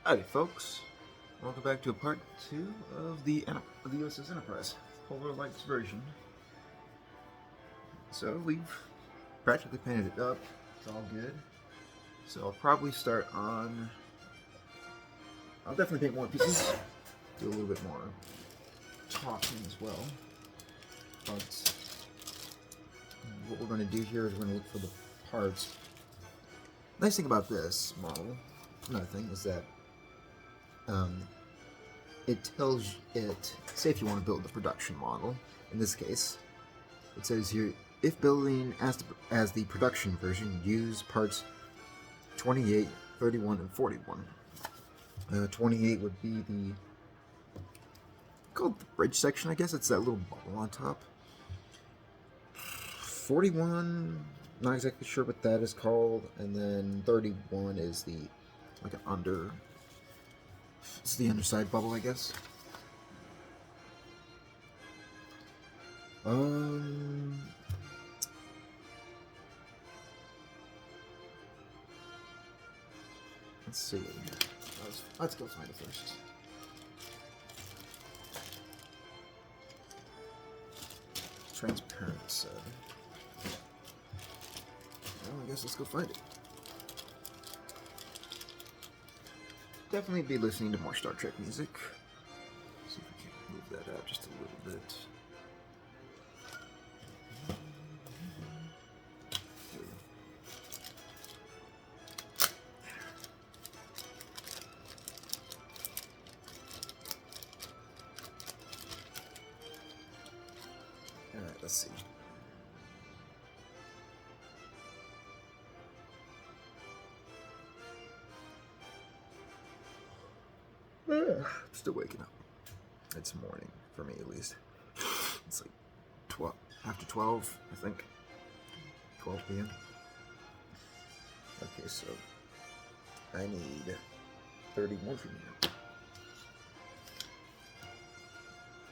Howdy, folks. Welcome back to part 2 of the USS Enterprise, Polar Lights version. So we've practically painted it up. It's all good. So I'll probably start on... I'll definitely paint more pieces. Do a little bit more talking as well. But what we're going to do here is we're going to look for the parts. Nice thing about this model, another thing, is that it tells it, say if you want to build the production model, in this case, it says here, if building as the production version, use parts 28, 31, and 41. 28 would be the, called the bridge section, I guess. It's that little bubble on top. 41, not exactly sure what that is called, and then 31 is the, like an under... It's the underside bubble, I guess. Let's see. Let's go find it first. Transparent said. Well, I guess let's go find it. Definitely be listening to more Star Trek music. See if we can move that out just a little bit. There we go. Alright, let's see. Still waking up. It's morning, for me at least. It's like 12, after 12, I think. 12 p.m. Okay, so I need 31 from here.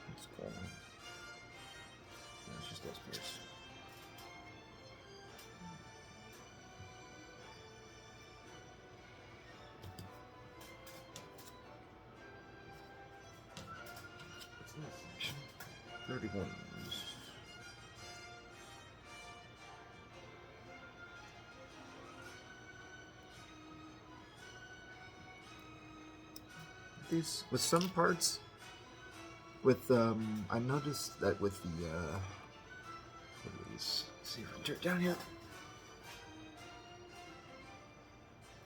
Let's call them. That's just those pairs. What's this? 31. These with some parts, with I noticed that with the let's see if I can turn it down here.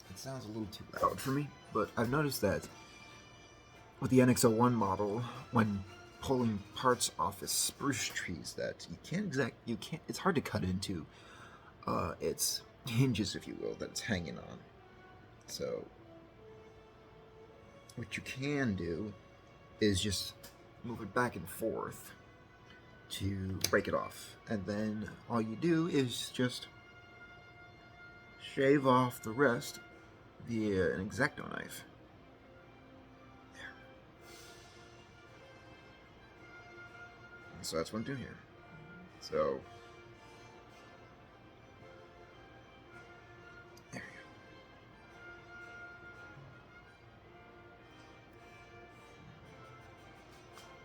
It sounds a little too loud for me, but I've noticed that with the NX-01 model, when pulling parts off its spruce trees, that you can't. It's hard to cut into its hinges, if you will, that it's hanging on. So what you can do is just move it back and forth to break it off, and then all you do is just shave off the rest via an X-Acto knife. There. And so that's what I'm doing here. So there you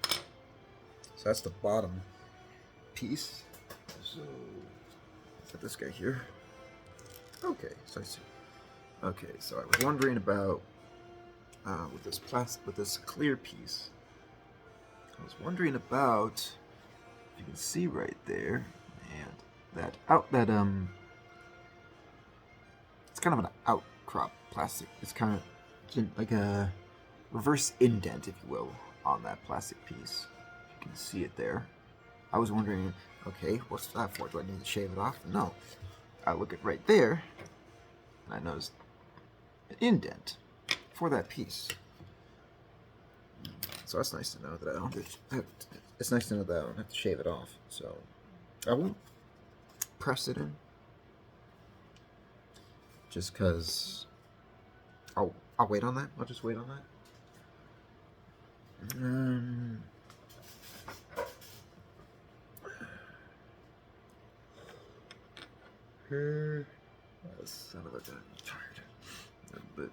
go. So that's the bottom piece. So set this guy here. Okay, so I see. Okay, so I was wondering about with this clear piece. I was wondering about, if you can see right there, and it's kind of an outcrop plastic. It's kind of like a reverse indent, if you will, on that plastic piece. You can see it there. I was wondering, okay, what's that for? Do I need to shave it off? No. I look at right there, and I noticed an indent for that piece. So that's nice to know that I don't have to, it's nice to know that I don't have to shave it off. So I won't press it in, just because I'll wait on that. I'll just wait on that. Son of a gun, I'm tired. But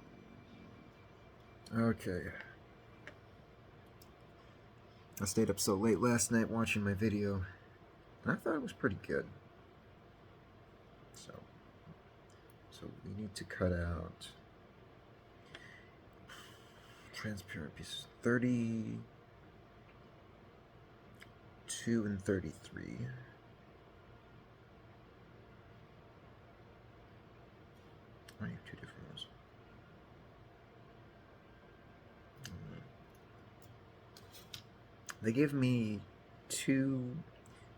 Okay. I stayed up so late last night watching my video, and I thought it was pretty good. So we need to cut out transparent pieces 32 and 33. I have two different ones. They gave me two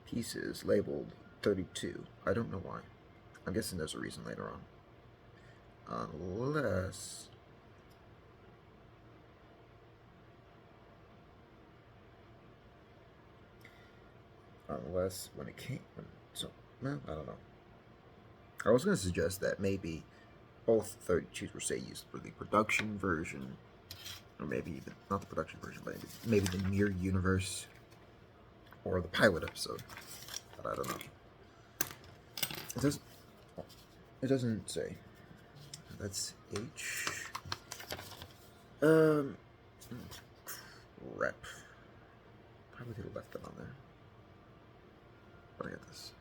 pieces labeled 32. I don't know why. I'm guessing there's a reason later on. Unless when it came, well, I don't know. I was going to suggest that maybe both 32s were, say, used for the production version, or maybe even not the production version, but maybe the Mirror Universe or the pilot episode. But I don't know. It doesn't say. That's H. Rep. Probably could have left that on there. But I got this.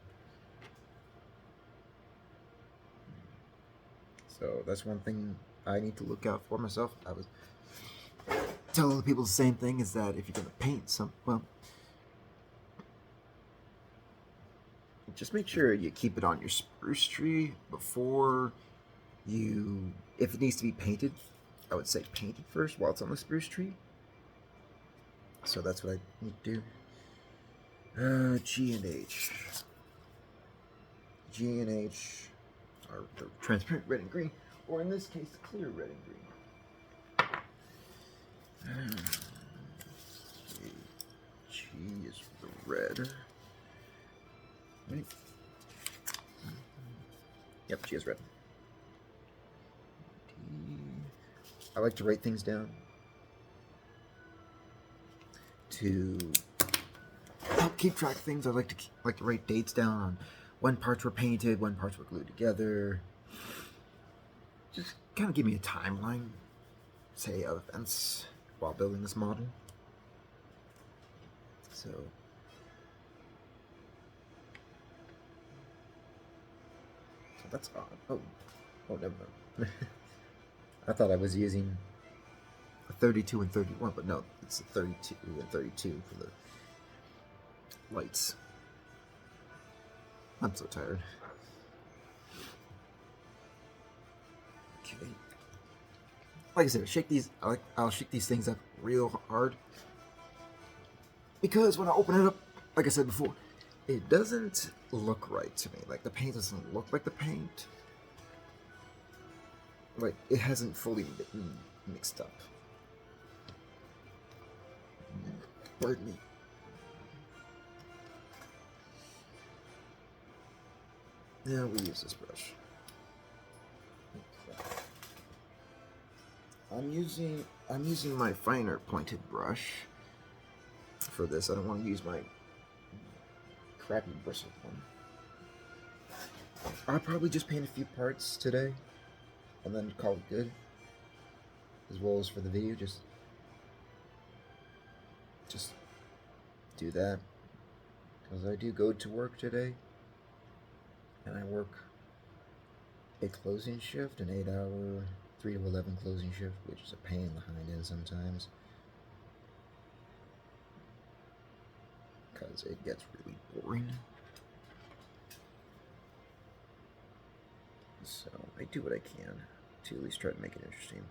So that's one thing I need to look out for myself. I was telling the people the same thing, is that if you're going to paint well, just make sure you keep it on your spruce tree before you, if it needs to be painted, I would say paint it first while it's on the spruce tree. So that's what I need to do. G and H. G and H are the transparent red and green, or in this case, the clear red and green. G is the red. Wait. Yep, G is red. D. I like to write things down to help keep track of things. I like to write dates down on when parts were painted, when parts were glued together. Just kind of give me a timeline, say, of events while building this model. So that's odd. Oh, never mind. I thought I was using a 32 and 31, but no, it's a 32 and 32 for the lights. I'm so tired. Okay. Like I said, I'll shake these things up real hard, because when I open it up, like I said before, it doesn't look right to me. Like, the paint doesn't look like the paint. Like, it hasn't fully mixed up. Pardon me. Now we use this brush. I'm using my finer pointed brush for this. I don't want to use my crappy bristled one. I'll probably just paint a few parts today and then call it good. As well as for the video, just do that, because I do go to work today, and I work a closing shift, an 8-hour 3 to 11 closing shift, which is a pain in the hind end sometimes, because it gets really boring. So I do what I can to at least try to make it interesting.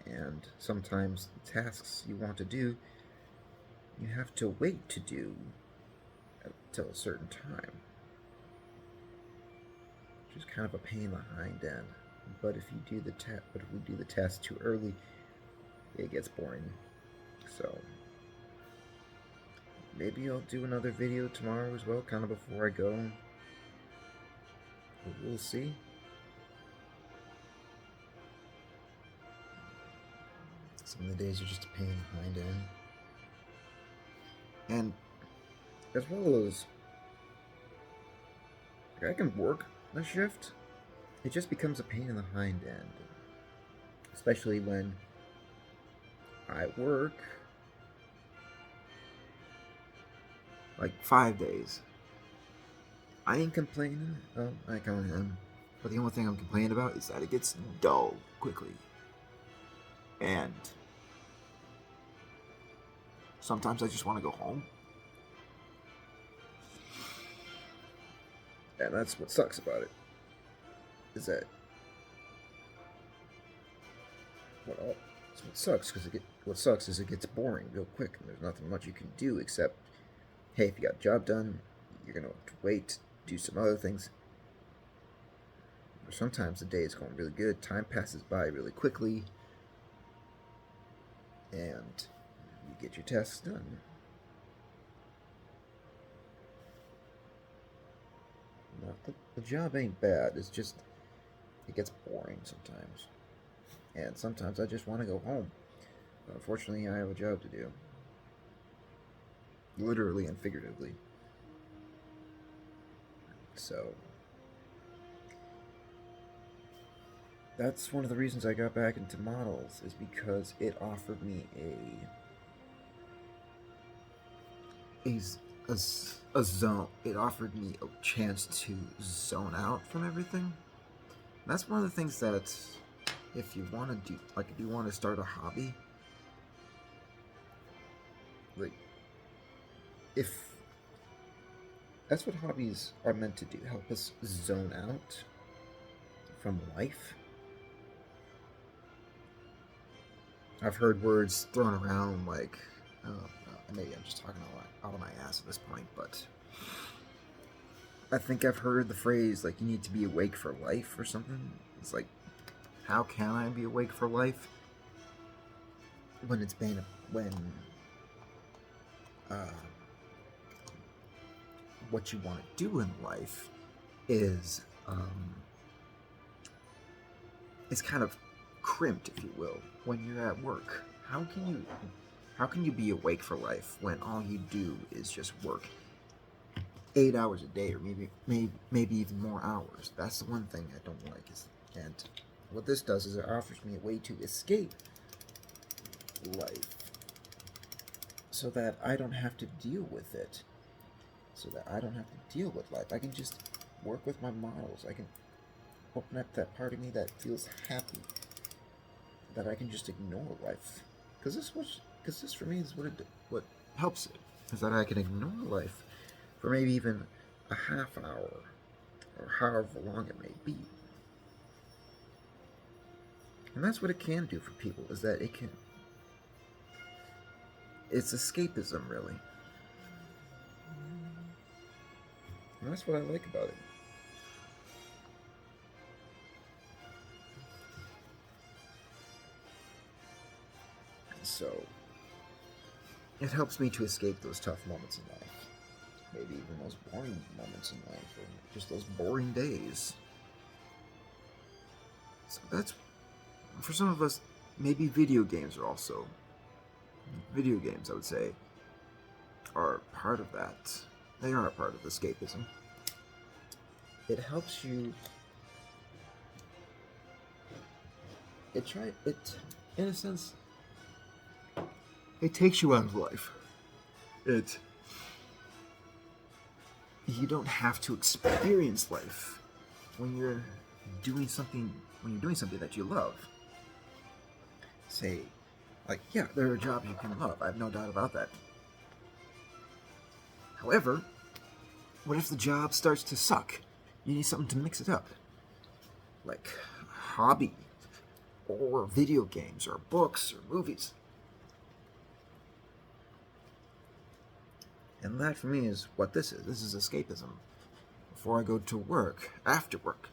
And sometimes the tasks you want to do, you have to wait to do until a certain time, which is kind of a pain in the hind end. But if we do the task too early, it gets boring. So maybe I'll do another video tomorrow as well, kind of before I go. But we'll see. Some of the days are just a pain in the hind end. And as well as, I can work a shift it just becomes a pain in the hind end, especially when I work like 5 days. I ain't complaining. I kind of am. But the only thing I'm complaining about is that it gets dull quickly. And sometimes I just want to go home. And that's what sucks about it. Is that what sucks because what sucks is it gets boring real quick and there's nothing much you can do except, hey, if you got a job done, you're gonna have to wait, do some other things. Or sometimes the day is going really good, time passes by really quickly, and you get your tasks done. The job ain't bad, it's just it gets boring sometimes. And sometimes I just want to go home. But unfortunately, I have a job to do. Literally and figuratively. So, that's one of the reasons I got back into models, is because it offered me a zone. It offered me a chance to zone out from everything. That's one of the things that, if you want to do, like, if you want to start a hobby, like, if that's what hobbies are meant to do, help us zone out from life. I've heard words thrown around like, maybe I'm just talking out of my ass at this point, but I think I've heard the phrase, like, you need to be awake for life or something. It's like, how can I be awake for life when it's been, what you want to do in life is, it's kind of crimped, if you will, when you're at work. How can you be awake for life when all you do is just work 8 hours a day, or maybe even more hours? That's the one thing I don't like. And what this does is it offers me a way to escape life, so that I don't have to deal with it. So that I don't have to deal with life. I can just work with my models. I can open up that part of me that feels happy. That I can just ignore life. Because this for me is what helps it. Is that I can ignore life for maybe even a half hour, or however long it may be. And that's what it can do for people, is that it's escapism, really. And that's what I like about it. So, it helps me to escape those tough moments in life. Maybe even those boring moments in life, or just those boring days. So that's, for some of us, maybe video games, I would say, are part of that. They are a part of escapism. It helps you. In a sense, it takes you out of life. You don't have to experience life when you're doing something that you love. Say, like, yeah, there are jobs you can love. I have no doubt about that. However, what if the job starts to suck? You need something to mix it up. Like hobby, or video games, or books, or movies. And that, for me, is what this is. This is escapism. Before I go to work, after work.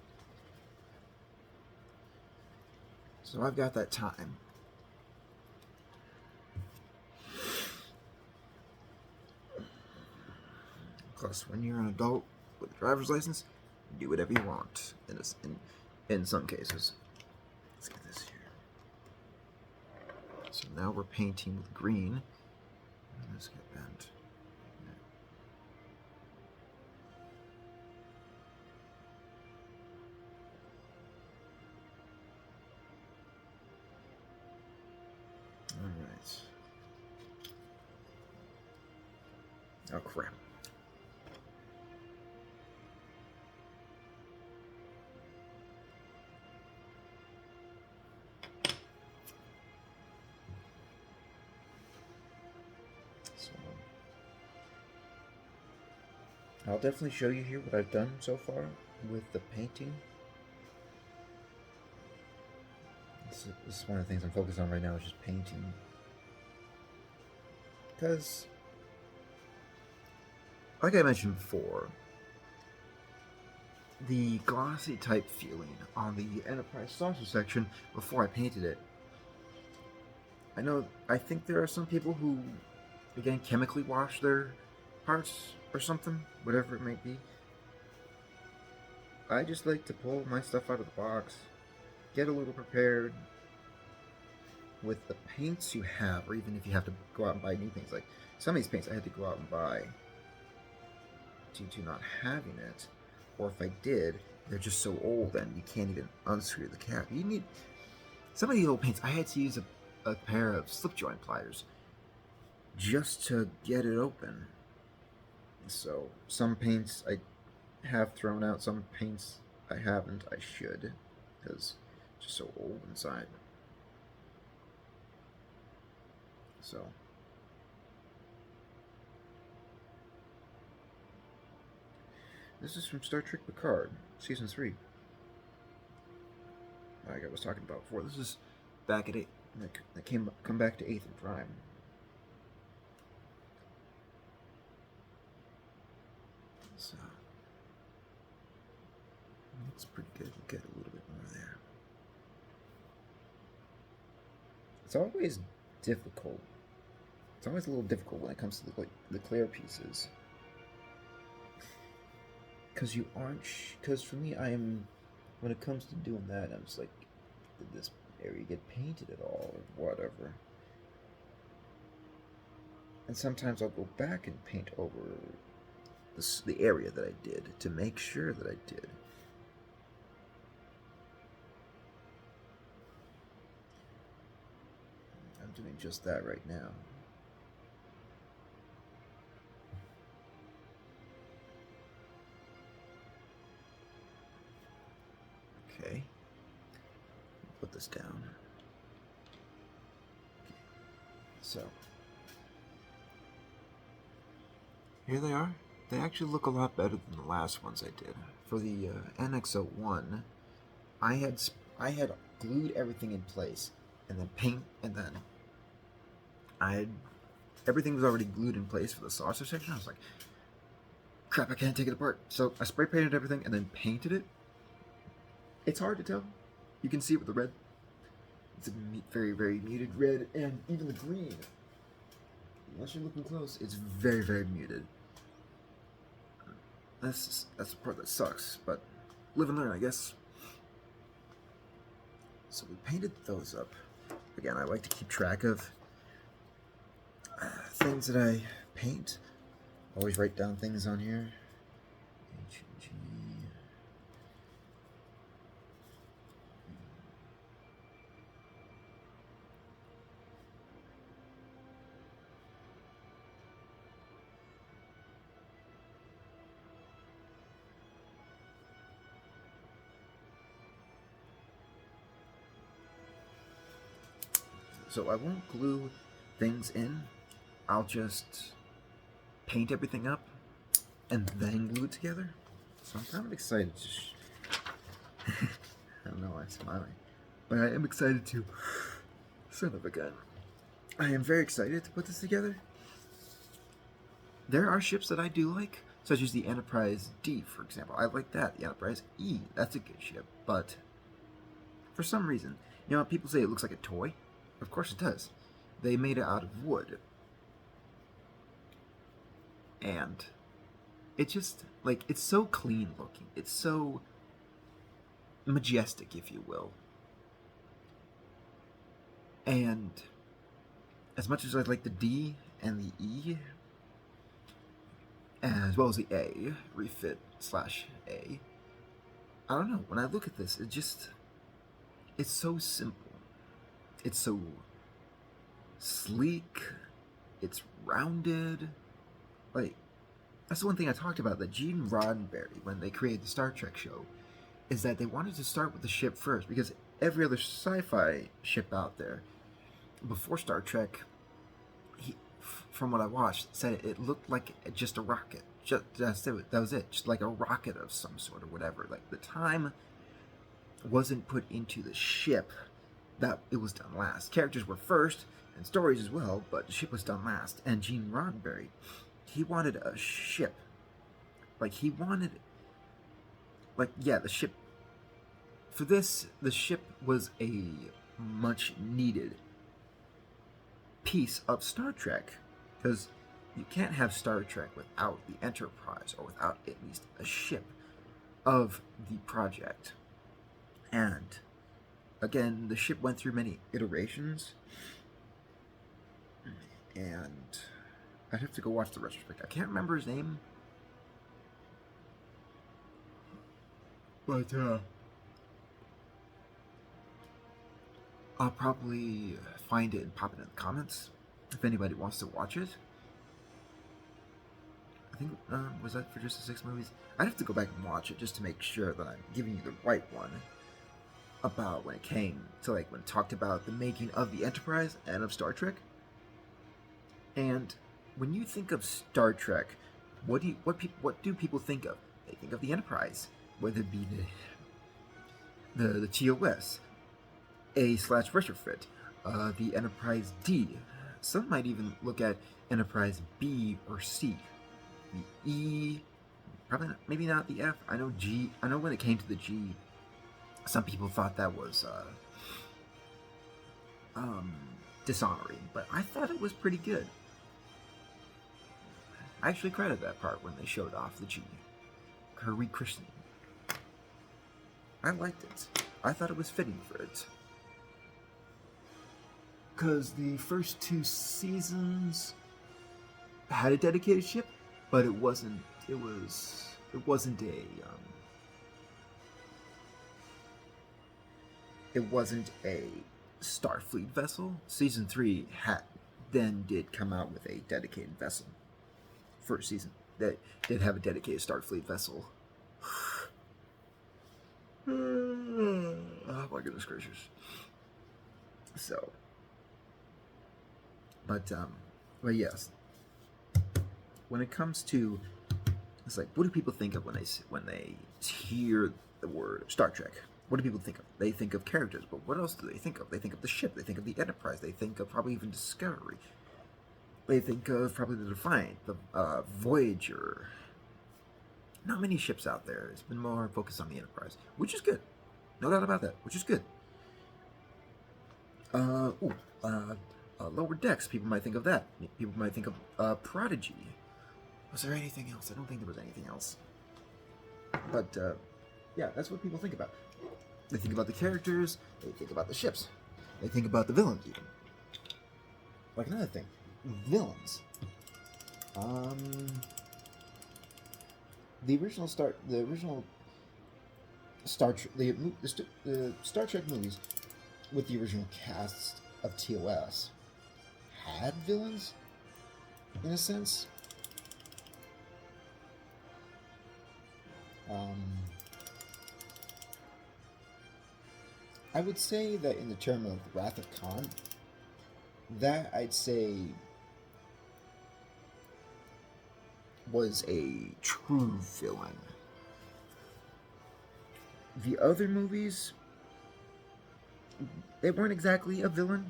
So I've got that time. Plus, when you're an adult with a driver's license, you do whatever you want. In some cases. Let's get this here. So now we're painting with green. Let's get bent. Oh crap. So, I'll definitely show you here what I've done so far with the painting. This is one of the things I'm focused on right now, is just painting. Because, like I mentioned before, the glossy type feeling on the Enterprise saucer section before I painted it, I think there are some people who, again, chemically wash their parts or something, whatever it might be. I just like to pull my stuff out of the box, get a little prepared with the paints you have, or even if you have to go out and buy new things. Like some of these paints I had to go out and buy due to not having it, or if I did, they're just so old and you can't even unscrew the cap. You need some of these old paints. I had to use a pair of slip joint pliers just to get it open. So some paints I have thrown out, some paints I haven't. I should, because it's just so old inside. So this is from Star Trek Picard, Season 3. Like I was talking about before, this is back at 8. That come back to 8th and Prime. So looks pretty good. We'll get a little bit more there. It's always difficult. It's always a little difficult when it comes to the clear pieces. Because you aren't. Because for me, I am. When it comes to doing that, I'm just like, did this area get painted at all, or whatever? And sometimes I'll go back and paint over the area that I did to make sure that I did. I'm doing just that right now. Okay. Put this down. So, here they are. They actually look a lot better than the last ones I did. For the NX-01, I had glued everything in place, and then everything was already glued in place for the saucer section. I was like, crap, I can't take it apart. So I spray painted everything and then painted it. It's hard to tell. You can see it with the red. It's a very, very muted red, and even the green, unless you're looking close, it's very, very muted. That's the part that sucks, but live and learn, I guess. So we painted those up. Again, I like to keep track of things that I paint. Always write down things on here. H and G. So I won't glue things in. I'll just paint everything up and then glue it together. So I'm kind of excited to I don't know why I'm smiling, but I am excited to. Son of a gun. I am very excited to put this together. There are ships that I do like, such as the Enterprise D, for example. I like that. The Enterprise E, that's a good ship. But for some reason, people say it looks like a toy. Of course it does. They made it out of wood. And it just, it's so clean looking. It's so majestic, if you will. And as much as I like the D and the E, as well as the A, refit / A, I don't know, when I look at this, it's so simple. It's so sleek, it's rounded, like, that's the one thing I talked about, that Gene Roddenberry, when they created the Star Trek show, is that they wanted to start with the ship first, because every other sci-fi ship out there before Star Trek, from what I watched, said it looked like just a rocket. That was it, just like a rocket of some sort or whatever. Like, the time wasn't put into the ship, that it was done last. Characters were first, and stories as well, but the ship was done last. And Gene Roddenberry, he wanted a ship. Like, he wanted, like, yeah, the ship. For this, the ship was a much needed piece of Star Trek, because you can't have Star Trek without the Enterprise, or without at least a ship of the project. And again, the ship went through many iterations, and I'd have to go watch the retrospect. I can't remember his name, but I'll probably find it and pop it in the comments if anybody wants to watch it. I think, was that for just the 6 movies? I'd have to go back and watch it just to make sure that I'm giving you the right one about when it came to, like, when it talked about the making of the Enterprise and of Star Trek. And when you think of Star Trek, what do people think of? They think of the Enterprise, whether it be the TOS, A/retrofit, the Enterprise D. Some might even look at Enterprise B or C. The E, probably not, maybe not the F. I know G. I know when it came to the G, some people thought that was dishonoring, but I thought it was pretty good. I actually credit that part when they showed off the G, her rechristening. I liked it. I thought it was fitting for it. Because the first 2 seasons had a dedicated ship, but it wasn't a Starfleet vessel. Season 3 did come out with a dedicated vessel. First season that did have a dedicated Starfleet vessel. Oh my goodness gracious. So, but yes, when it comes to, it's like, what do people think of when they hear the word Star Trek? What do people think of? They think of characters, but what else do they think of? They think of the ship. They think of the Enterprise. They think of probably even Discovery. They think of probably the Defiant, the Voyager. Not many ships out there. It's been more focused on the Enterprise, which is good. No doubt about that, which is good. Lower Decks, people might think of that. People might think of Prodigy. Was there anything else? I don't think there was anything else. But, yeah, that's what people think about. They think about the characters, they think about the ships, they think about the villains even. Like, another thing, villains. The Star Trek movies with the original cast of TOS had villains, in a sense. I would say that in the term of Wrath of Khan, that I'd say was a true villain. The other movies, they weren't exactly a villain.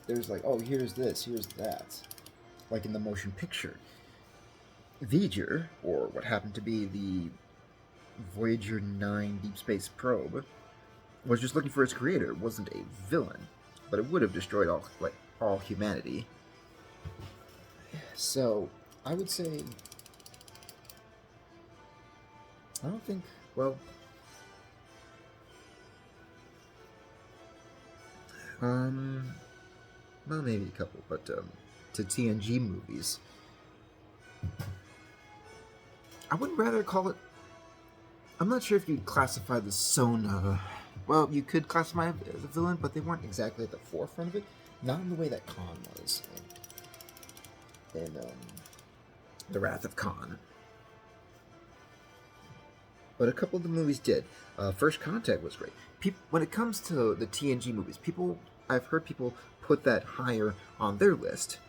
There's like, oh, here's this, here's that. Like in the motion picture. Voyager, or what happened to be the Voyager 9 Deep Space Probe, was just looking for its creator. It wasn't a villain, but it would have destroyed all humanity. So, I would say, I don't think, well, maybe a couple, but, to TNG movies, I would rather call it, I'm not sure if you'd classify the Sona, well, you could classify it as a villain, but they weren't exactly at the forefront of it, not in the way that Khan was. in The Wrath of Khan. But a couple of the movies did. First Contact was great. When it comes to the TNG movies, I've heard people put that higher on their list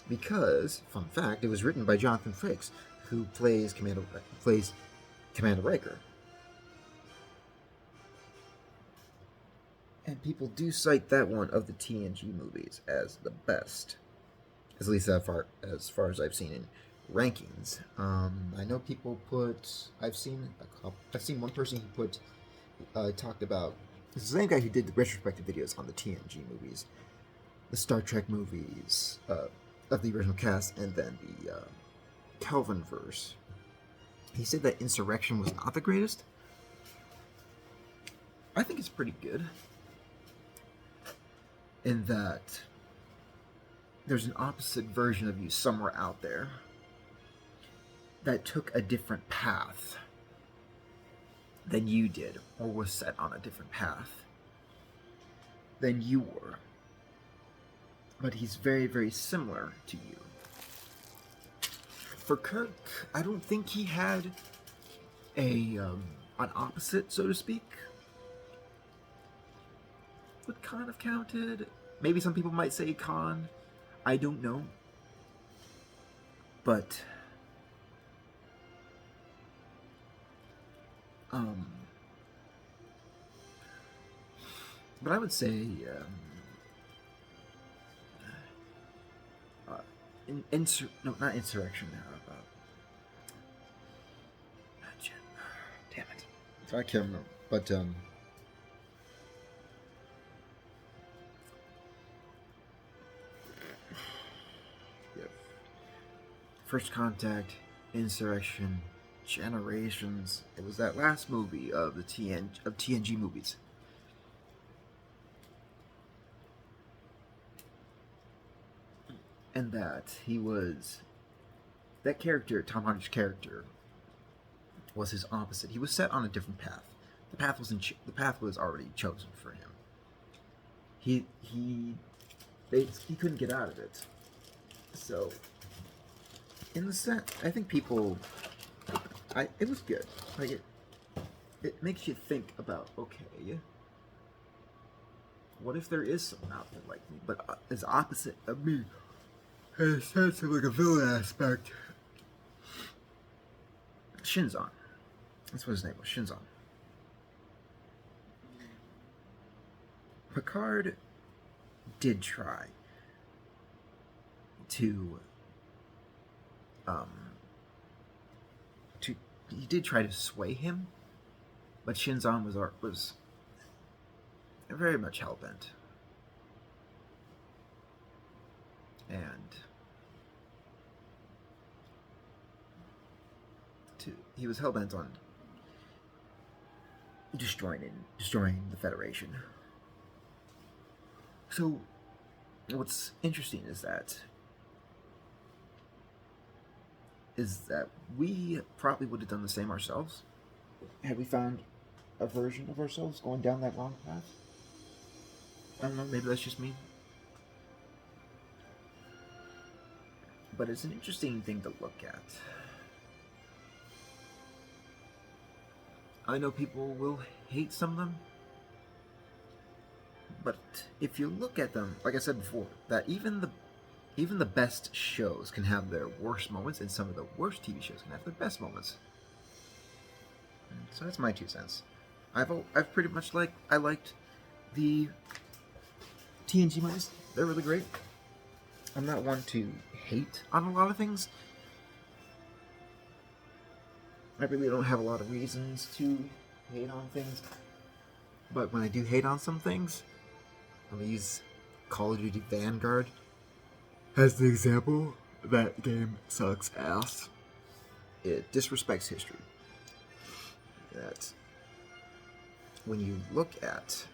because, fun fact, it was written by Jonathan Frakes, who plays Commander Riker. And people do cite that one of the TNG movies as the best, at least as far as I've seen in rankings. I know people put. I've seen one person who talked about. It's the same guy who did the retrospective videos on the TNG movies, the Star Trek movies of the original cast, and then the Kelvin verse. He said that Insurrection was not the greatest. I think it's pretty good. In that there's an opposite version of you somewhere out there that took a different path than you did, or was set on a different path than you were. But he's very, very similar to you. For Kirk, I don't think he had an opposite, so to speak. Would Khan have counted? Maybe some people might say Khan. I don't know. But I would say not Insurrection. Damn it, I can't remember. But First Contact, Insurrection, Generations. It was that last movie of the TNG movies. And that character, Tom Hardy's character, was his opposite. He was set on a different path. The path was already chosen for him. He couldn't get out of it. So, in the sense, I think people, it was good. Like it makes you think about, okay, what if there is someone out there like me, but is opposite of me? In a sense of like a villain aspect. Shinzon. That's what his name was, Shinzon. Picard did try to he did try to sway him, but Shinzon was very much hellbent. And he was hellbent on destroying the Federation. So, what's interesting is that we probably would have done the same ourselves had we found a version of ourselves going down that wrong path. I don't know, maybe that's just me. But it's an interesting thing to look at. I know people will hate some of them, but if you look at them, like I said before, that even the best shows can have their worst moments, and some of the worst TV shows can have their best moments. So that's my 2 cents. I've pretty much I liked the TNG movies. They're really great. I'm not one to hate on a lot of things. I really don't have a lot of reasons to hate on things. But when I do hate on some things, I'm going to use Call of Duty Vanguard as the example. That game sucks ass. It disrespects history. That when you look at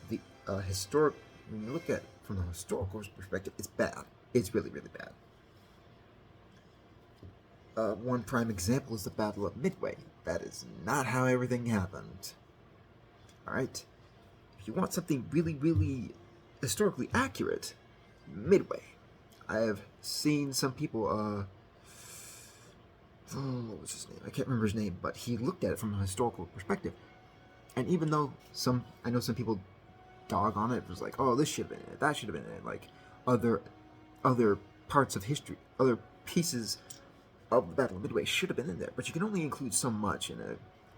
the when you look at from the historical perspective, it's bad. It's really, really bad. One prime example is the Battle of Midway. That is not how everything happened. Alright? If you want something really, really historically accurate, Midway. I have seen some people, what was his name? I can't remember his name, but he looked at it from a historical perspective. And even though I know some people dog on it, it was like, oh, this should have been in it, that should have been in it, like other parts of history, other pieces of the Battle of Midway should have been in there, but you can only include so much in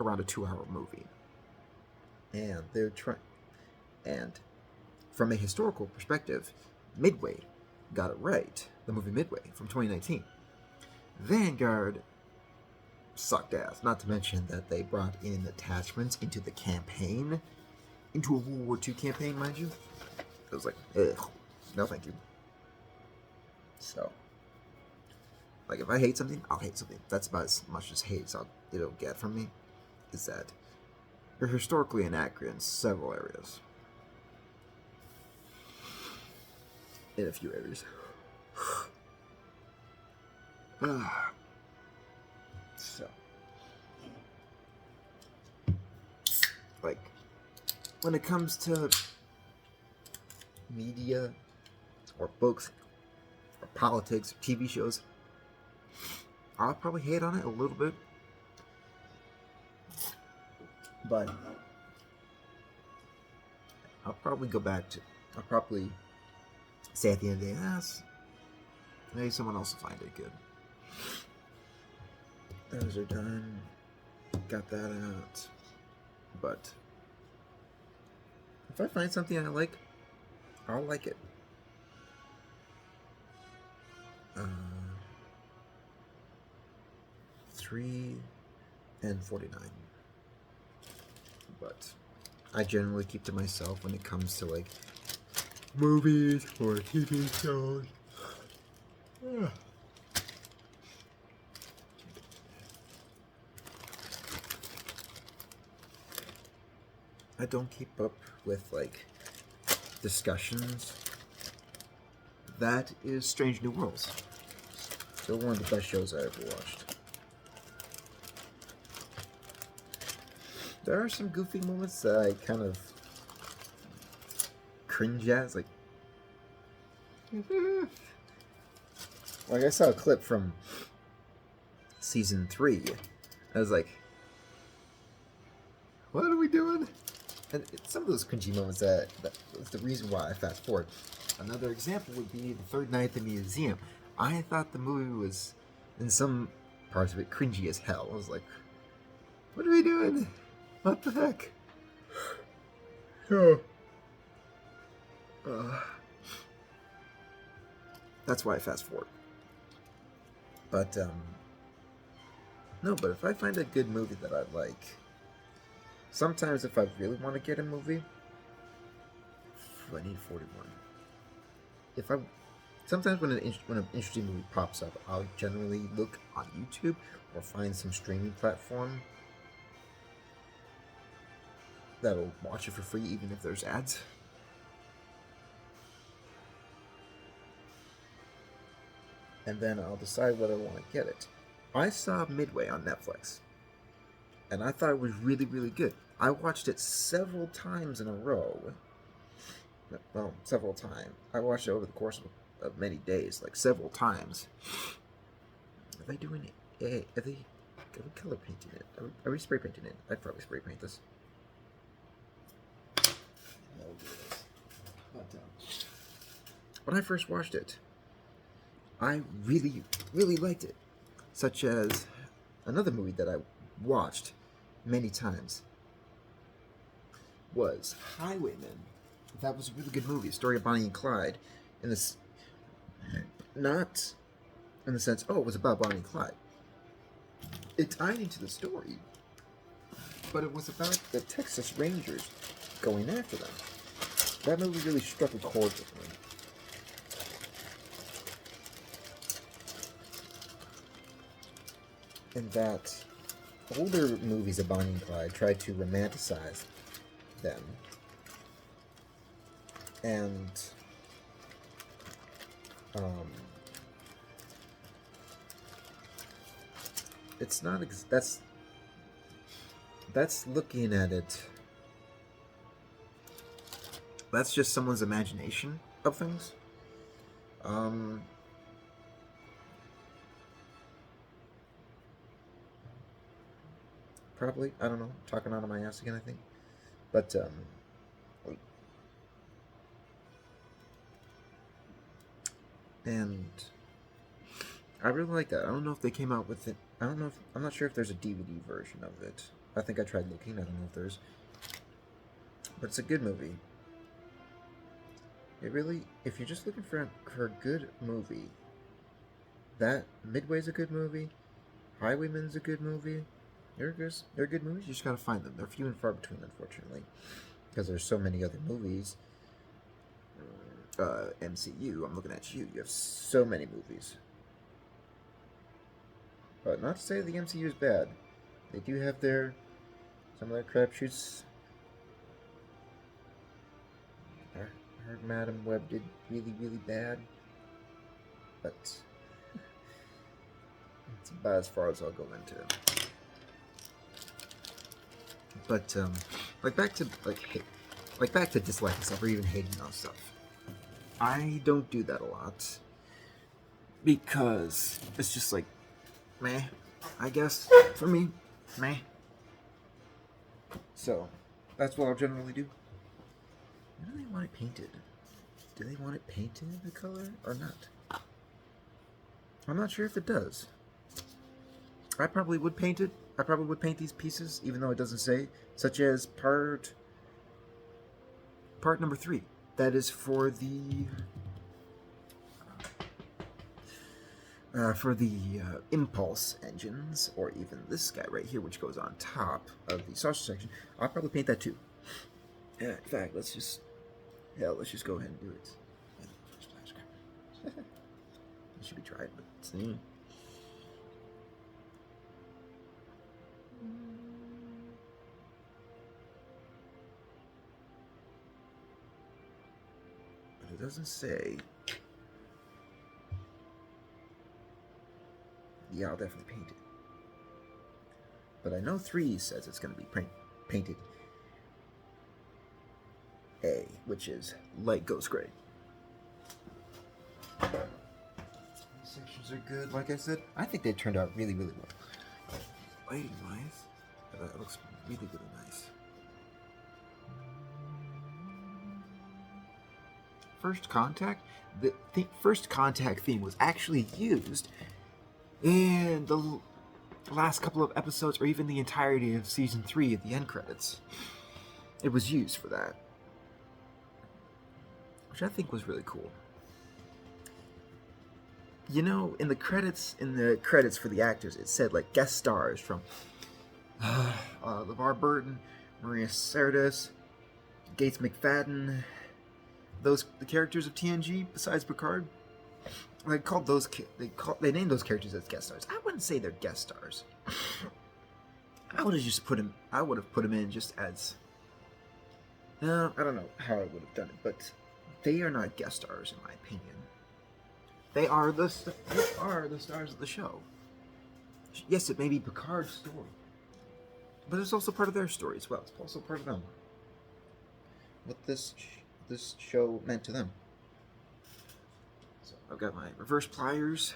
around a 2-hour movie. And they're trying, and from a historical perspective, Midway got it right. The movie Midway from 2019. Vanguard sucked ass. Not to mention that they brought in attachments into the campaign, into a World War II campaign, mind you. It was like, ugh, no thank you. So, like, if I hate something, I'll hate something. That's about as much as hate it'll get from me, is that you're historically inaccurate in several areas. In a few areas. So, like, when it comes to media or books or politics or TV shows, I'll probably hate on it a little bit, but I'll probably say at the end of the day, maybe someone else will find it good. Those are done. Got that out. But if I find something I like, I'll like it. 3:49. But I generally keep to myself when it comes to like movies or TV shows. I don't keep up with like discussions. That is Strange New Worlds. Still one of the best shows I ever watched. There are some goofy moments that I kind of cringe at. Like I saw a clip from season 3. I was like, what are we doing? And some of those cringy moments that was the reason why I fast forward. Another example would be the third night at the museum. I thought the movie was, in some parts of it, cringy as hell. I was like, what are we doing? What the heck? That's why I fast forward. But, no, but if I find a good movie that I like, sometimes if I really want to get a movie, I need 41. Sometimes when an interesting movie pops up, I'll generally look on YouTube or find some streaming platform that'll watch it for free even if there's ads. And then I'll decide whether I want to get it. I saw Midway on Netflix, and I thought it was really, really good. I watched it several times in a row. Well, several times. I watched it over the course of many days, like several times. Are they doing it? Are we color painting it? Are we spray painting it? I'd probably spray paint this. But when I first watched it, I really, really liked it. Such as another movie that I watched many times was Highwaymen. That was a really good movie. Story of Bonnie and Clyde. Not in the sense, it was about Bonnie and Clyde. It tied into the story, but it was about the Texas Rangers going after them. That movie really struck a chord with me. And that older movies of Bonnie and Clyde tried to romanticize them. And it's not that's looking at it. That's just someone's imagination of things. Probably. I don't know. Talking out of my ass again, I think. But, and I really like that. I don't know if they came out with it. I don't know if, I'm not sure if there's a DVD version of it. I think I tried looking. I don't know if there's. But it's a good movie. It really, if you're just looking for a good movie, that Midway's a good movie. Highwayman's a good movie. They're good movies. You just gotta find them. They're few and far between, unfortunately, because there's so many other movies. MCU. I'm looking at you. You have so many movies. But not to say the MCU is bad. They do have some of their crapshoots. I heard Madam Web did really, really bad, but it's about as far as I'll go into. But back to disliking stuff or even hating on stuff. I don't do that a lot because it's just like, meh. I guess for me, meh. So that's what I'll generally do. When do they want it painted? Do they want it painted the color or not? I'm not sure if it does. I probably would paint it. I probably would paint these pieces, even though it doesn't say, such as part number 3. That is for the impulse engines, or even this guy right here, which goes on top of the sausage section. I'll probably paint that too. In fact, let's just go ahead and do it. It should be tried, but see. But it doesn't say. Yeah, I'll definitely paint it. But I know 3 says it's going to be painted A, which is light ghost gray. These sections are good, like I said. I think they turned out really, really well. Lighting wise, that looks really, really nice. First Contact? The First Contact theme was actually used in the last couple of episodes, or even the entirety of season 3 at the end credits. It was used for that, which I think was really cool. You know, in the credits for the actors, it said like guest stars from LeVar Burton, Maria Sirtis, Gates McFadden, the characters of TNG besides Picard. They named those characters as guest stars. I wouldn't say they're guest stars. I would have put them in just as. No, I don't know how I would have done it, but they are not guest stars in my opinion. They are the stars of the show. Yes, it may be Picard's story, but it's also part of their story as well. It's also part of them. What this show meant to them. So I've got my reverse pliers.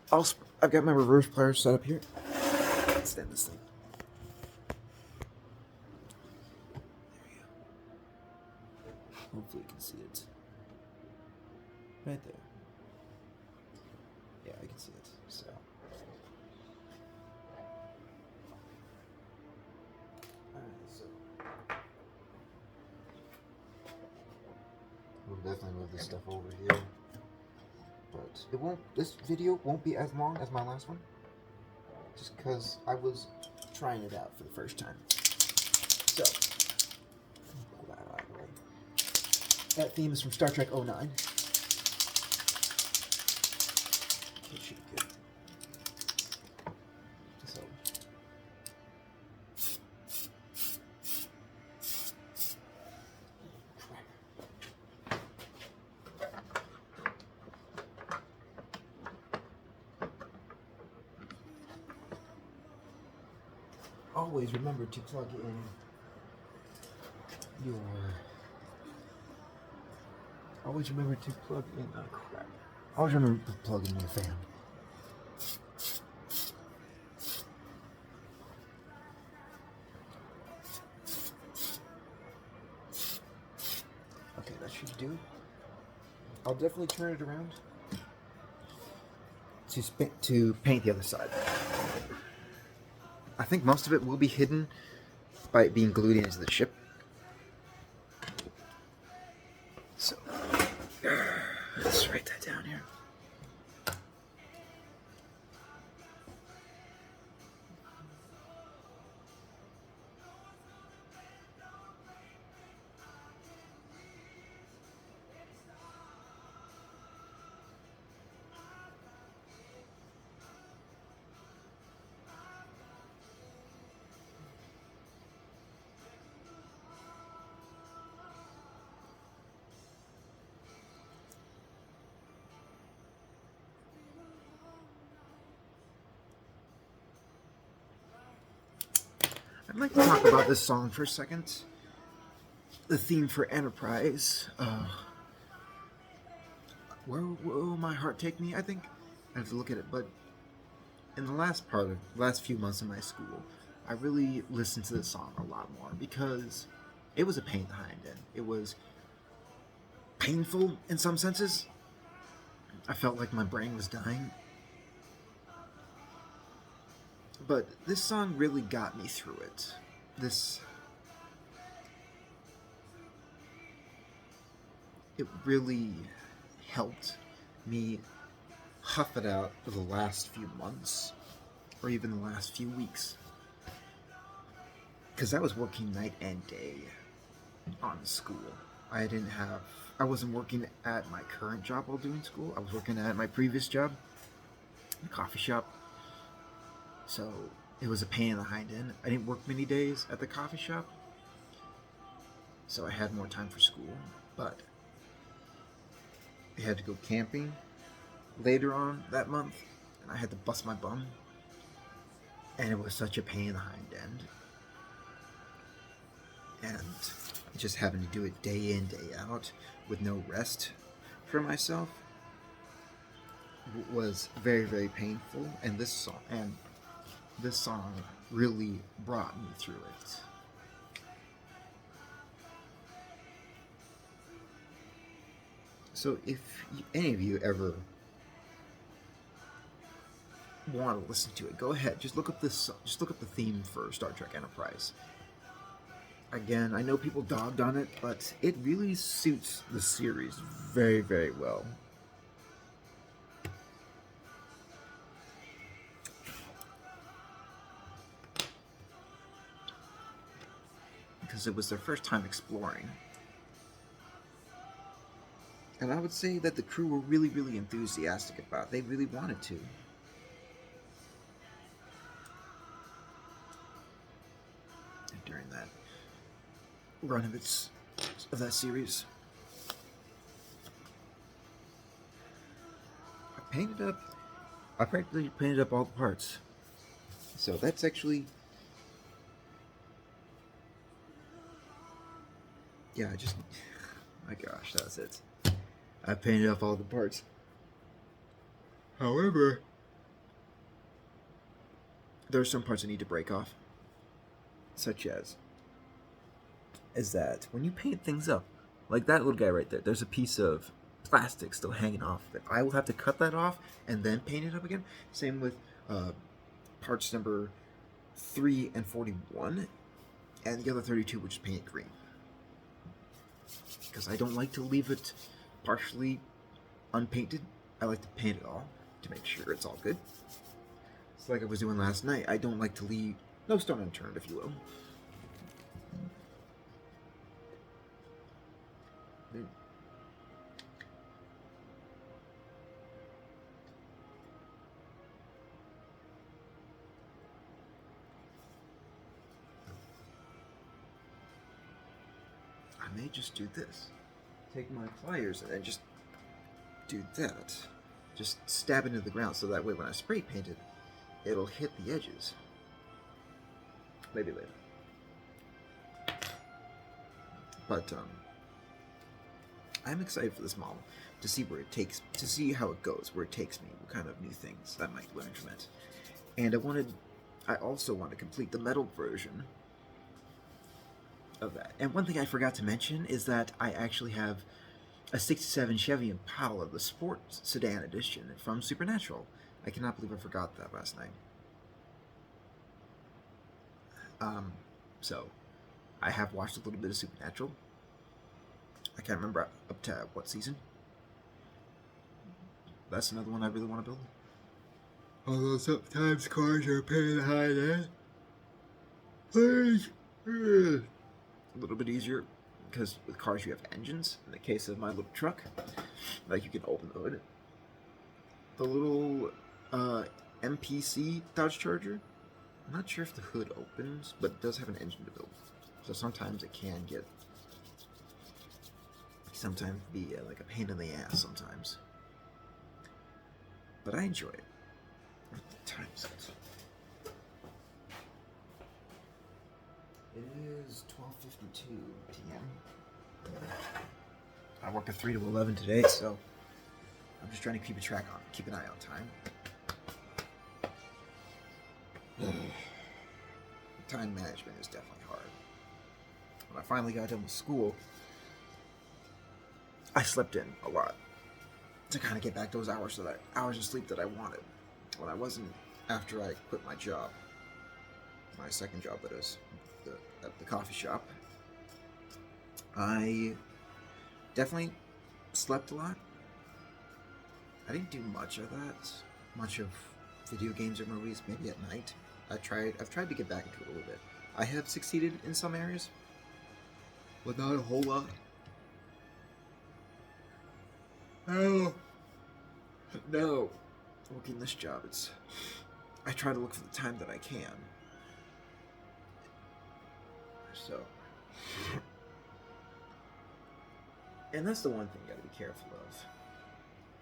I've got my reverse pliers set up here. Let's stand this thing. There we go. Hopefully you can see it. Right there. Yeah, I can see it. So. Alright, so. We'll definitely move this stuff over here. But this video won't be as long as my last one. Just because I was trying it out for the first time. So. Pull that out of the way. That theme is from Star Trek 09. It should be good. So. Always remember to plug in your. Always remember to plug in. Oh crap. Always remember to plug in your fan. Okay, that should do it. I'll definitely turn it around to paint the other side. I think most of it will be hidden by it being glued into the ship. So, let's write that down here. I'd like to talk about this song for a second. The theme for Enterprise. Where will my heart take me? I think I have to look at it, but in the last few months of my school, I really listened to this song a lot more because it was a pain behind it. It was painful in some senses. I felt like my brain was dying. But this song really got me through it. It really helped me huff it out for the last few months, or even the last few weeks. Because I was working night and day on school. I wasn't working at my current job while doing school. I was working at my previous job, the coffee shop. So it was a pain in the hind end. I didn't work many days at the coffee shop, so I had more time for school. But I had to go camping later on that month, and I had to bust my bum, and it was such a pain in the hind end. And just having to do it day in, day out with no rest for myself was very, very painful. And this song really brought me through it. So if any of you ever want to listen to it, go ahead. Just look up the theme for Star Trek Enterprise. Again, I know people dogged on it, but it really suits the series very, very well. Because it was their first time exploring. And I would say that the crew were really, really enthusiastic about it. They really wanted to. And during that run of that series, I practically painted up all the parts. So that's actually, my gosh, that's it. I painted up all the parts. However, there are some parts I need to break off, such as that when you paint things up, like that little guy right there, there's a piece of plastic still hanging off of it. I will have to cut that off and then paint it up again. Same with parts number 3 and 41, and the other 32, which is painted green. Because I don't like to leave it partially unpainted. I like to paint it all to make sure it's all good. It's like I was doing last night. I don't like to leave no stone unturned, if you will. I may just do this. Take my pliers and just do that. Just stab into the ground so that way when I spray paint it, it'll hit the edges. Maybe later. But I'm excited for this model to see how it goes, where it takes me, what kind of new things I might learn from it. And I also want to complete the metal version of that. And one thing I forgot to mention is that I actually have a 67 Chevy Impala, the Sports Sedan Edition from Supernatural. I cannot believe I forgot that last night. So, I have watched a little bit of Supernatural. I can't remember up to what season. That's another one I really want to build. Although sometimes cars are a pain in the hind end. A little bit easier because with cars you have engines. In the case of my little truck, like you can open the hood. The little MPC Dodge Charger, I'm not sure if the hood opens, but it does have an engine to build. So sometimes it can get, sometimes be like a pain in the ass sometimes. But I enjoy it. What time is it? It is 12:52 p.m. I work at 3 to 11 today, so I'm just trying to keep an eye on time. Time management is definitely hard. When I finally got done with school, I slept in a lot to kind of get back those hours of sleep that I wanted when I wasn't after I quit my job, my second job, that is at the coffee shop. I definitely slept a lot. I didn't do much of that, much of video games or movies, maybe at night. I've tried to get back into it a little bit. I have succeeded in some areas, but not a whole lot. No. Working this job, I try to look for the time that I can. So, and that's the one thing you gotta be careful of.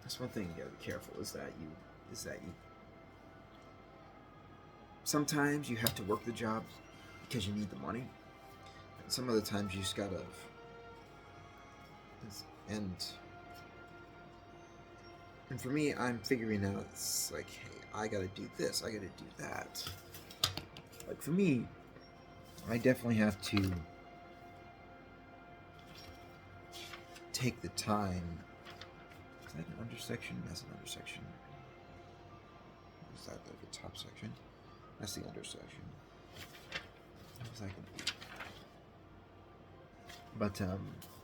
That's one thing you gotta be careful is that you sometimes you have to work the job because you need the money. And some other times you just gotta and for me, I'm figuring out, it's like, hey, I gotta do this, I gotta do that. Like, for me, I definitely have to take the time. Is that an undersection? That's an undersection. Is that the top section? That's the undersection. What was that gonna be? But,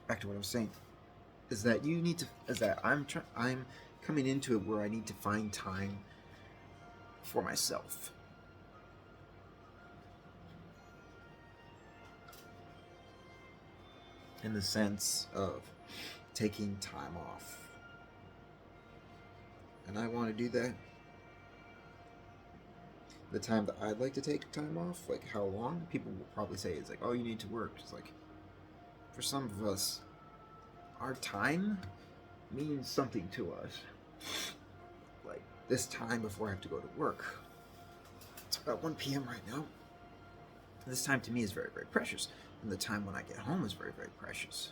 back to what I was saying, is that I'm coming into it where I need to find time for myself. In the sense of taking time off. And I want to do that. The time that I'd like to take time off, like how long, people will probably say is like, oh, you need to work. It's like, for some of us, our time means something to us. Like this time before I have to go to work. It's about 1 p.m. right now. This time to me is very, very precious. And the time when I get home is very, very precious.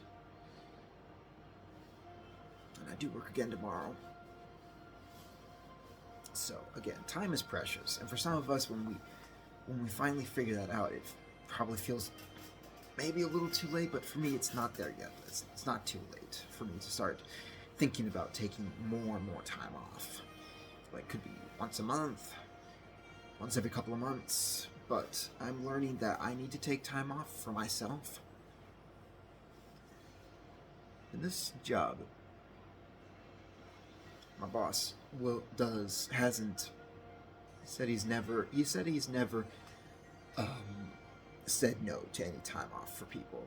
And I do work again tomorrow. So again, time is precious. And for some of us, when we finally figure that out, it probably feels maybe a little too late, but for me it's not there yet. It's not too late for me to start thinking about taking more and more time off. Like, could be once a month, once every couple of months, but I'm learning that I need to take time off for myself. In this job, my boss said he's never said no to any time off for people,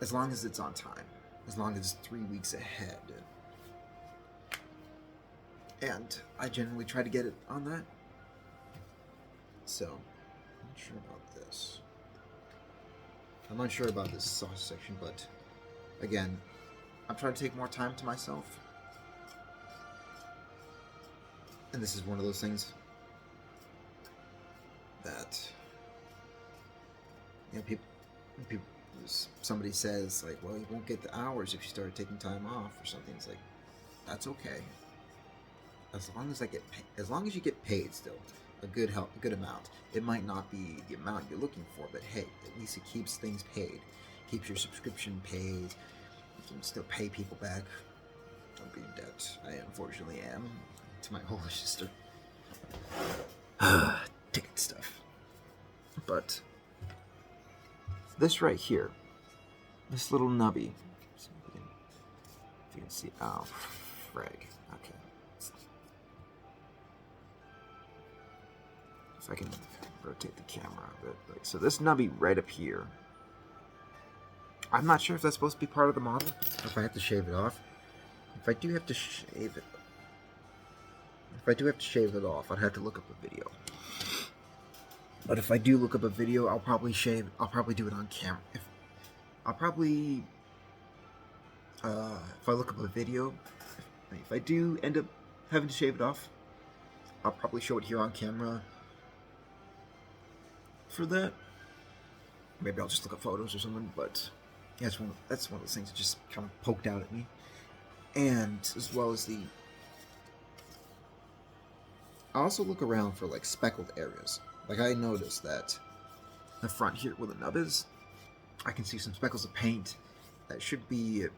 as long as it's on time, as long as it's 3 weeks ahead. And I generally try to get it on that. So, I'm not sure about this. I'm not sure about this sauce section, but again, I'm trying to take more time to myself. And this is one of those things that, you know, people, somebody says like, well, you won't get the hours if you started taking time off or something. It's like, that's okay. As long as you get paid still. a good amount. It might not be the amount you're looking for, but hey, at least it keeps things paid, keeps your subscription paid. You can still pay people back. Don't be in debt. I unfortunately am to my older sister. Ticket stuff. But this right here, this little nubby. See if you can see. Oh, frag. Okay. If I can rotate the camera a bit. Like, so this nubby right up here. I'm not sure if that's supposed to be part of the model, or if I have to shave it off. If I do have to shave it off, I'd have to look up a video. But if I do look up a video, I'll probably do it on camera. If I look up a video, if I do end up having to shave it off, I'll probably show it here on camera for that. Maybe I'll just look up photos or something, but yeah, that's one of those things that just kind of poked out at me. And as well as I also look around for like speckled areas. Like I noticed that the front here where the nub is, I can see some speckles of paint that should be it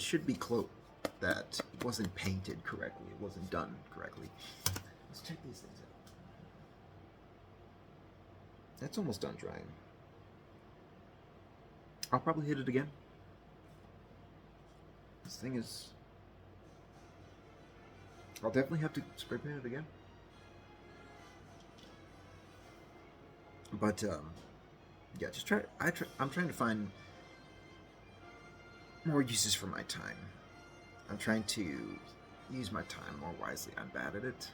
should be close, that it wasn't painted correctly, it wasn't done correctly. Let's check these things out. That's almost done drying. I'll probably hit it again. This thing is... I'll definitely have to spray paint it again. But, yeah, I'm trying to find more uses for my time. I'm trying to use my time more wisely. I'm bad at it.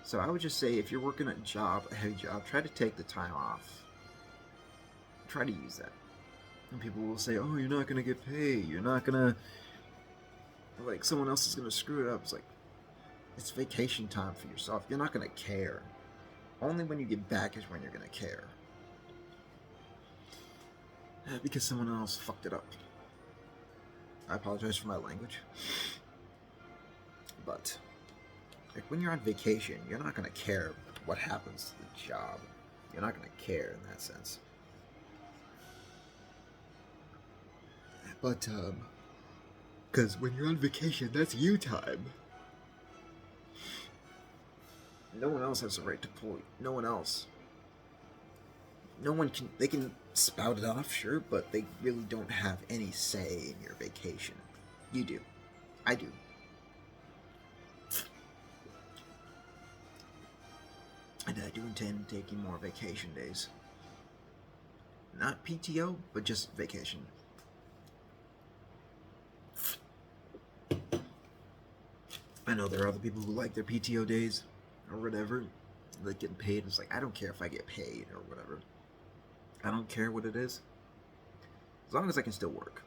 So I would just say, if you're working a heavy job, try to take the time off. Try to use that. And people will say, oh, you're not going to get paid. You're not going to... Like, someone else is going to screw it up. It's like, it's vacation time for yourself. You're not going to care. Only when you get back is when you're going to care. Because someone else fucked it up. I apologize for my language. But, like, when you're on vacation, you're not going to care what happens to the job. You're not going to care in that sense. But, because when you're on vacation, that's you time. No one else has the right to pull you. No one else. No one can... They can spout it off, sure, but they really don't have any say in your vacation. You do. I do. And I do intend taking more vacation days. Not PTO, but just vacation. I know there are other people who like their PTO days, or whatever, like getting paid. It's like, I don't care if I get paid, or whatever. I don't care what it is, as long as I can still work.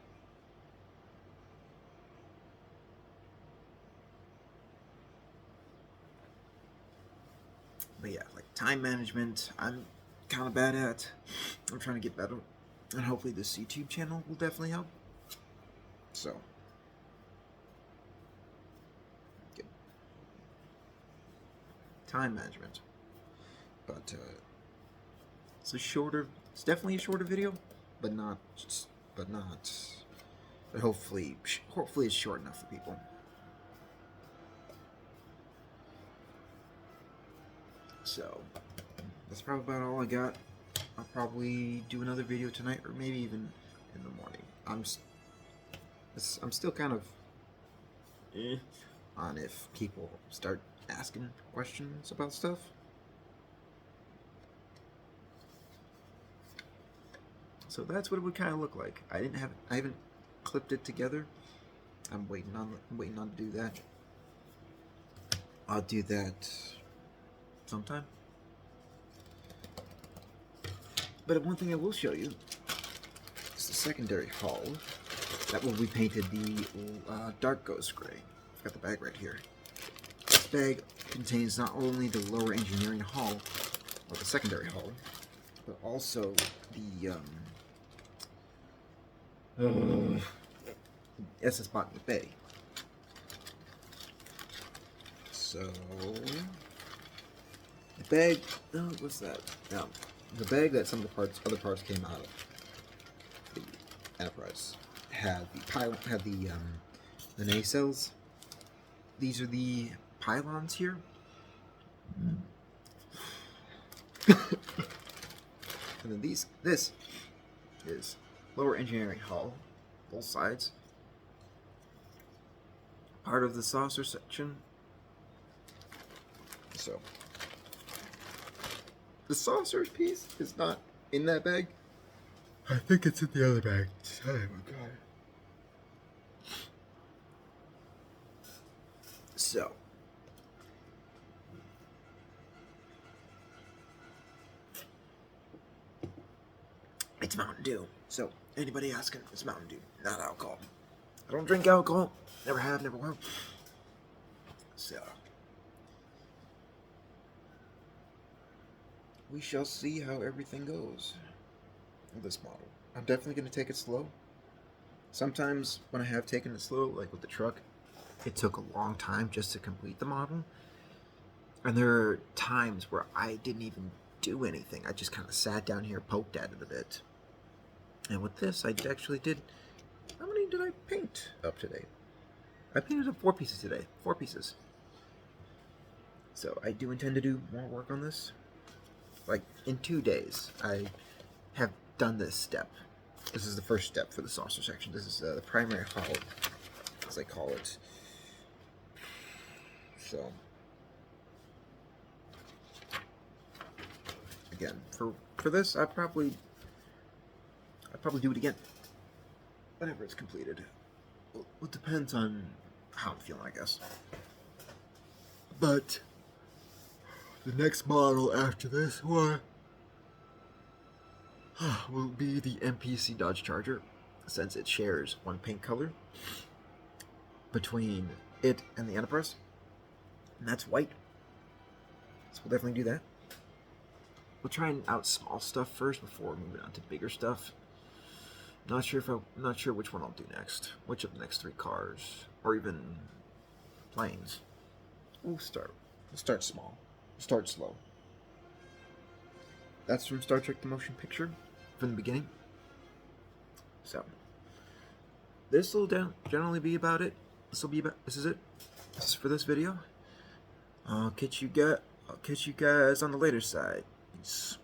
But yeah, like time management, I'm kind of bad at. I'm trying to get better, and hopefully this YouTube channel will definitely help. So, good. Time management. But it's definitely a shorter video, but hopefully it's short enough for people. So, that's probably about all I got. I'll probably do another video tonight, or maybe even in the morning. I'm still kind of on if people start asking questions about stuff. So that's what it would kind of look like. I haven't clipped it together. I'm waiting on to do that. I'll do that sometime. But one thing I will show you is the secondary hull. That will be painted the dark ghost gray. I've got the bag right here. This bag contains not only the lower engineering hull, or the secondary hull, but also the SS Botany Bay. So bag. No, what's that? No, the bag that some of the other parts came out of. The Enterprise had the nacelles. These are the pylons here. And then this is lower engineering hull, both sides. Part of the saucer section. So, the saucer piece is not in that bag. I think it's in the other bag. Oh my god. So, it's Mountain Dew. So, anybody asking, it's Mountain Dew, not alcohol. I don't drink alcohol. Never have, never will. So, we shall see how everything goes with this model. I'm definitely going to take it slow. Sometimes when I have taken it slow, like with the truck, it took a long time just to complete the model. And there are times where I didn't even do anything. I just kind of sat down here, poked at it a bit. And with this, I actually did... How many did I paint up today? I painted up 4 pieces today. 4 pieces. So I do intend to do more work on this. Like, in 2 days, I have done this step. This is the first step for the saucer section. This is the primary hull, as I call it. So, again, for this, I'd probably do it again whenever it's completed. Well, it depends on how I'm feeling, I guess. But the next model after this one will be the MPC Dodge Charger, since it shares one paint color between it and the Enterprise, and that's white. So we'll definitely do that. We'll try and out small stuff first before moving on to bigger stuff. Not sure which one I'll do next. Which of the next 3 cars, or even planes. We'll start small. Start slow. That's from Star Trek: The Motion Picture, from the beginning. So, this will generally be about it. This is it. This is for this video. I'll catch you guys on the later side. Peace.